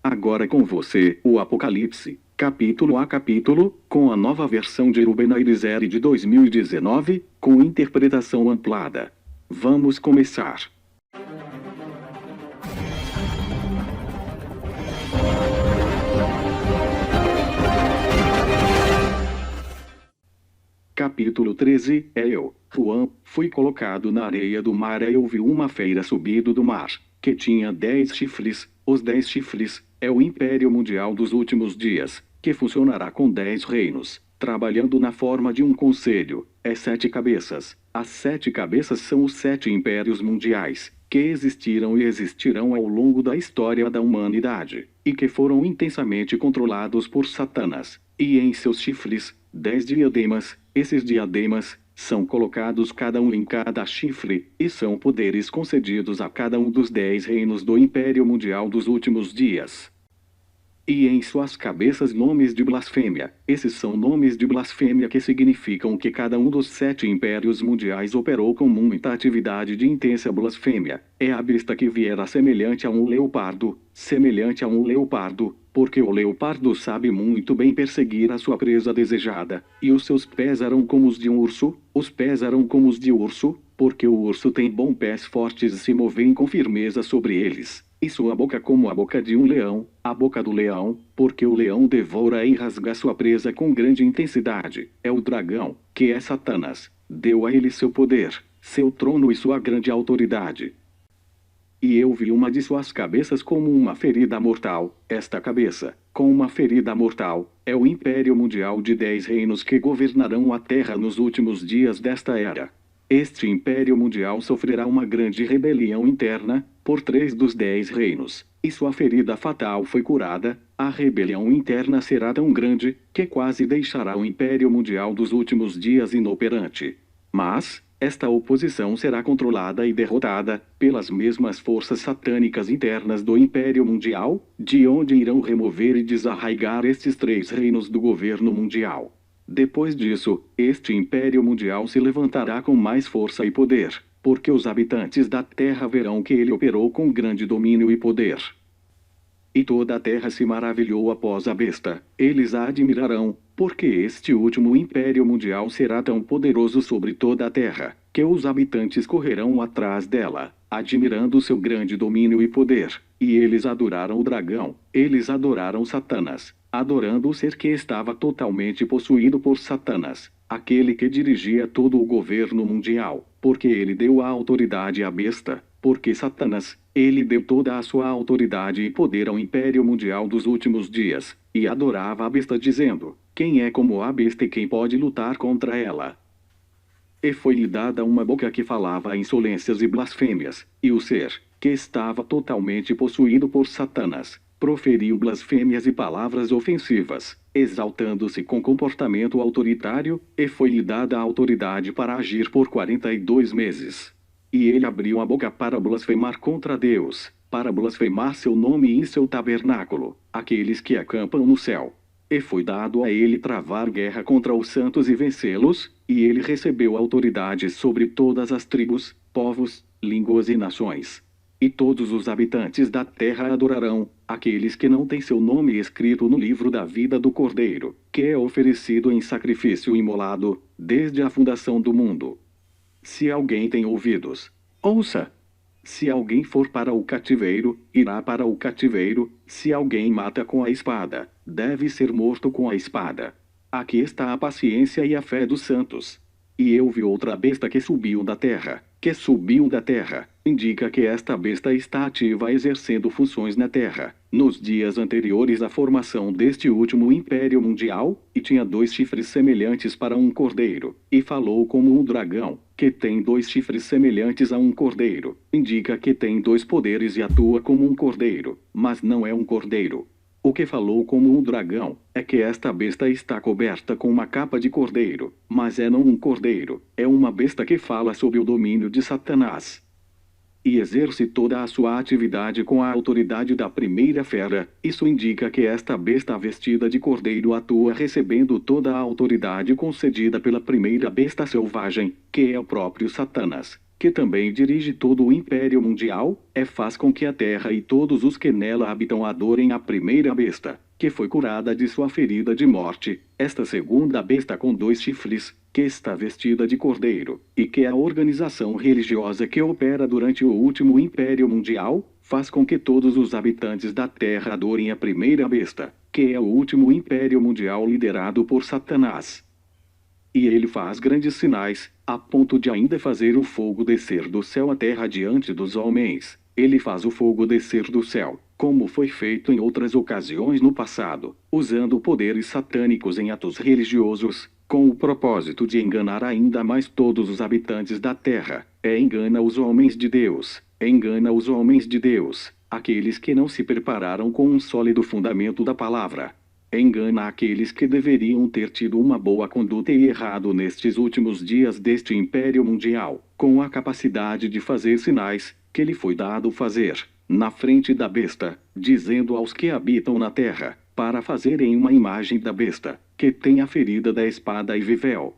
Agora com você, o Apocalipse, capítulo a capítulo, com a nova versão de Ruben Arizeri de 2019, com interpretação ampliada. Vamos começar. Capítulo 13. Eu, Juan, fui colocado na areia do mar e eu vi uma feira subindo do mar, que tinha 10 chifres. Os 10 chifres é o Império Mundial dos últimos dias, que funcionará com 10 reinos, trabalhando na forma de um conselho. É 7 cabeças. As 7 cabeças são os 7 impérios mundiais, que existiram e existirão ao longo da história da humanidade, e que foram intensamente controlados por Satanás. E em seus chifres, 10 diademas. Esses diademas são colocados cada um em cada chifre, e são poderes concedidos a cada um dos 10 reinos do Império Mundial dos últimos dias. E em suas cabeças nomes de blasfêmia. Esses são nomes de blasfêmia que significam que cada um dos 7 impérios mundiais operou com muita atividade de intensa blasfêmia. É a besta que viera semelhante a um leopardo, porque o leopardo sabe muito bem perseguir a sua presa desejada, e os seus pés eram como os de um urso, porque o urso tem bons pés fortes e se movem com firmeza sobre eles. E sua boca como a boca de um leão, a boca do leão, porque o leão devora e rasga sua presa com grande intensidade. É o dragão, que é Satanás. Deu a ele seu poder, seu trono e sua grande autoridade. E eu vi uma de suas cabeças como uma ferida mortal. Esta cabeça, com uma ferida mortal, é o Império Mundial de 10 reinos que governarão a Terra nos últimos dias desta era. Este Império Mundial sofrerá uma grande rebelião interna, por 3 dos 10 reinos, e sua ferida fatal foi curada. A rebelião interna será tão grande, que quase deixará o Império Mundial dos últimos dias inoperante. Mas, esta oposição será controlada e derrotada, pelas mesmas forças satânicas internas do Império Mundial, de onde irão remover e desarraigar estes 3 reinos do governo mundial. Depois disso, este Império Mundial se levantará com mais força e poder, porque os habitantes da Terra verão que ele operou com grande domínio e poder. E toda a Terra se maravilhou após a besta. Eles a admirarão, porque este último Império Mundial será tão poderoso sobre toda a Terra, que os habitantes correrão atrás dela, admirando seu grande domínio e poder. E eles adoraram o dragão, eles adoraram Satanás, adorando o ser que estava totalmente possuído por Satanás, aquele que dirigia todo o governo mundial, porque ele deu a autoridade à besta, porque Satanás, ele deu toda a sua autoridade e poder ao Império Mundial dos últimos dias, e adorava a besta dizendo, quem é como a besta e quem pode lutar contra ela? E foi-lhe dada uma boca que falava insolências e blasfêmias, e o ser, que estava totalmente possuído por Satanás, proferiu blasfêmias e palavras ofensivas, exaltando-se com comportamento autoritário, e foi-lhe dada a autoridade para agir por 42 meses. E ele abriu a boca para blasfemar contra Deus, para blasfemar seu nome e seu tabernáculo, aqueles que acampam no céu. E foi dado a ele travar guerra contra os santos e vencê-los, e ele recebeu autoridade sobre todas as tribos, povos, línguas e nações. E todos os habitantes da terra adorarão, aqueles que não têm seu nome escrito no livro da vida do Cordeiro, que é oferecido em sacrifício imolado, desde a fundação do mundo. Se alguém tem ouvidos, ouça. Se alguém for para o cativeiro, irá para o cativeiro. Se alguém mata com a espada, deve ser morto com a espada. Aqui está a paciência e a fé dos santos. E eu vi outra besta que subiu da terra, indica que esta besta está ativa exercendo funções na terra, nos dias anteriores à formação deste último Império Mundial, e tinha 2 chifres semelhantes para um cordeiro, e falou como um dragão, que tem 2 chifres semelhantes a um cordeiro, indica que tem 2 poderes e atua como um cordeiro, mas não é um cordeiro. O que falou como um dragão é que esta besta está coberta com uma capa de cordeiro, mas é não um cordeiro, é uma besta que fala sob o domínio de Satanás. E exerce toda a sua atividade com a autoridade da primeira fera. Isso indica que esta besta vestida de cordeiro atua recebendo toda a autoridade concedida pela primeira besta selvagem, que é o próprio Satanás, que também dirige todo o Império Mundial, faz com que a Terra e todos os que nela habitam adorem a primeira besta, que foi curada de sua ferida de morte, esta segunda besta com 2 chifres, que está vestida de cordeiro, e que é a organização religiosa que opera durante o último Império Mundial, faz com que todos os habitantes da Terra adorem a primeira besta, que é o último Império Mundial liderado por Satanás. E ele faz grandes sinais, a ponto de ainda fazer o fogo descer do céu à terra diante dos homens. Ele faz o fogo descer do céu, como foi feito em outras ocasiões no passado, usando poderes satânicos em atos religiosos, com o propósito de enganar ainda mais todos os habitantes da terra. Engana os homens de Deus, engana os homens de Deus, aqueles que não se prepararam com um sólido fundamento da palavra. Engana aqueles que deveriam ter tido uma boa conduta e errado nestes últimos dias deste Império Mundial, com a capacidade de fazer sinais, que lhe foi dado fazer, na frente da besta, dizendo aos que habitam na terra, para fazerem uma imagem da besta, que tem a ferida da espada e vivel.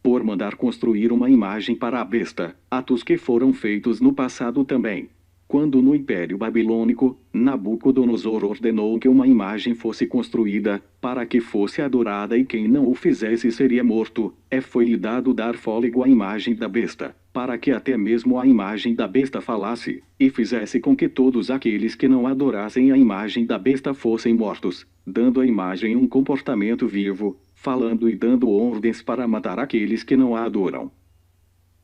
Por mandar construir uma imagem para a besta, atos que foram feitos no passado também. Quando no Império Babilônico, Nabucodonosor ordenou que uma imagem fosse construída, para que fosse adorada e quem não o fizesse seria morto, foi-lhe dado dar fôlego à imagem da besta, para que até mesmo a imagem da besta falasse, e fizesse com que todos aqueles que não adorassem a imagem da besta fossem mortos, dando à imagem um comportamento vivo, falando e dando ordens para matar aqueles que não a adoram.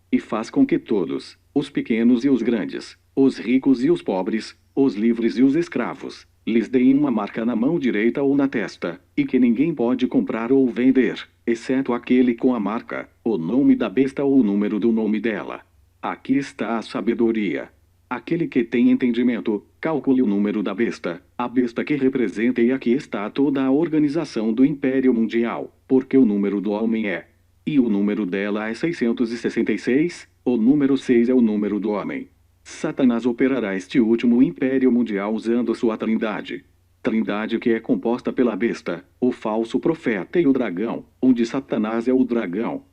E faz com que todos, os pequenos e os grandes, os ricos e os pobres, os livres e os escravos, lhes deem uma marca na mão direita ou na testa, e que ninguém pode comprar ou vender, exceto aquele com a marca, o nome da besta ou o número do nome dela. Aqui está a sabedoria. Aquele que tem entendimento, calcule o número da besta, a besta que representa, e aqui está toda a organização do Império Mundial, porque o número do homem é. E o número dela é 666, o número 6 é o número do homem. Satanás operará este último Império Mundial usando sua trindade. Trindade que é composta pela besta, o falso profeta e o dragão, onde Satanás é o dragão.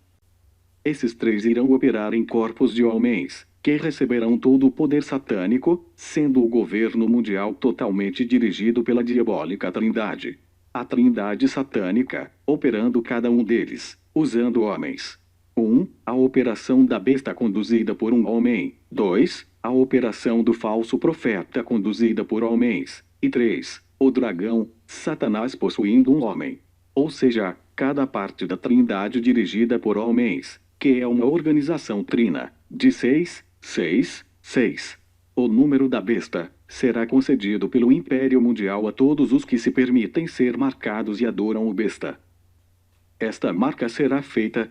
Esses 3 irão operar em corpos de homens, que receberão todo o poder satânico, sendo o governo mundial totalmente dirigido pela diabólica trindade. A trindade satânica, operando cada um deles, usando homens. 1. A operação da besta conduzida por um homem. 2. A operação do falso profeta conduzida por homens. E 3. O dragão, Satanás possuindo um homem. Ou seja, cada parte da trindade dirigida por homens, que é uma organização trina, de 6, 6, 6. O número da besta será concedido pelo Império Mundial a todos os que se permitem ser marcados e adoram o besta. Esta marca será feita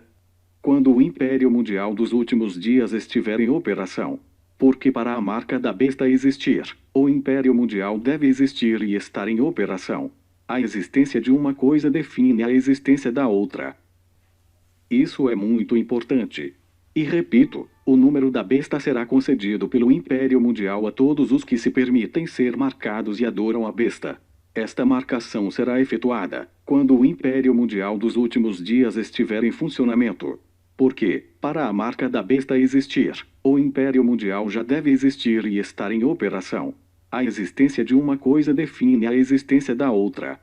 quando o Império Mundial dos últimos dias estiver em operação. Porque para a marca da besta existir, o Império Mundial deve existir e estar em operação. A existência de uma coisa define a existência da outra. Isso é muito importante. E repito, o número da besta será concedido pelo Império Mundial a todos os que se permitem ser marcados e adoram a besta. Esta marcação será efetuada quando o Império Mundial dos últimos dias estiver em funcionamento. Porque, para a marca da besta existir, o Império Mundial já deve existir e estar em operação. A existência de uma coisa define a existência da outra.